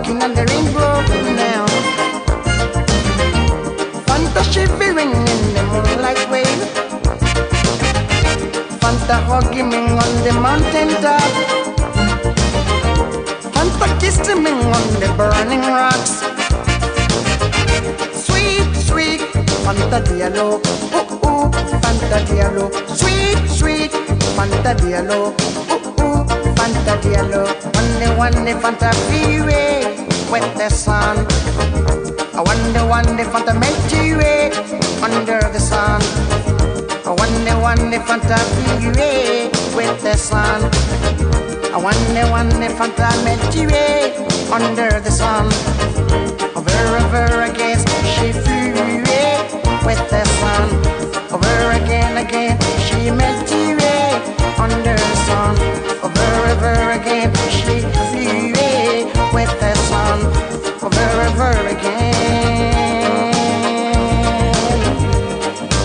walking on the rainbow now. Fanta shivering in the moonlight wave. Fanta hugging me on the mountain top. Fanta kissing me on the burning rocks. Sweet, sweet Fanta Diallo, ooh ooh, Fanta Diallo. Sweet, sweet Fanta Diallo, ooh ooh, Fanta Diallo. One day Fanta freeway with the sun. I one day Fanta Milky Way under the sun. I one day Fanta freeway with the sun. I one day Fanta Milky Way under the sun.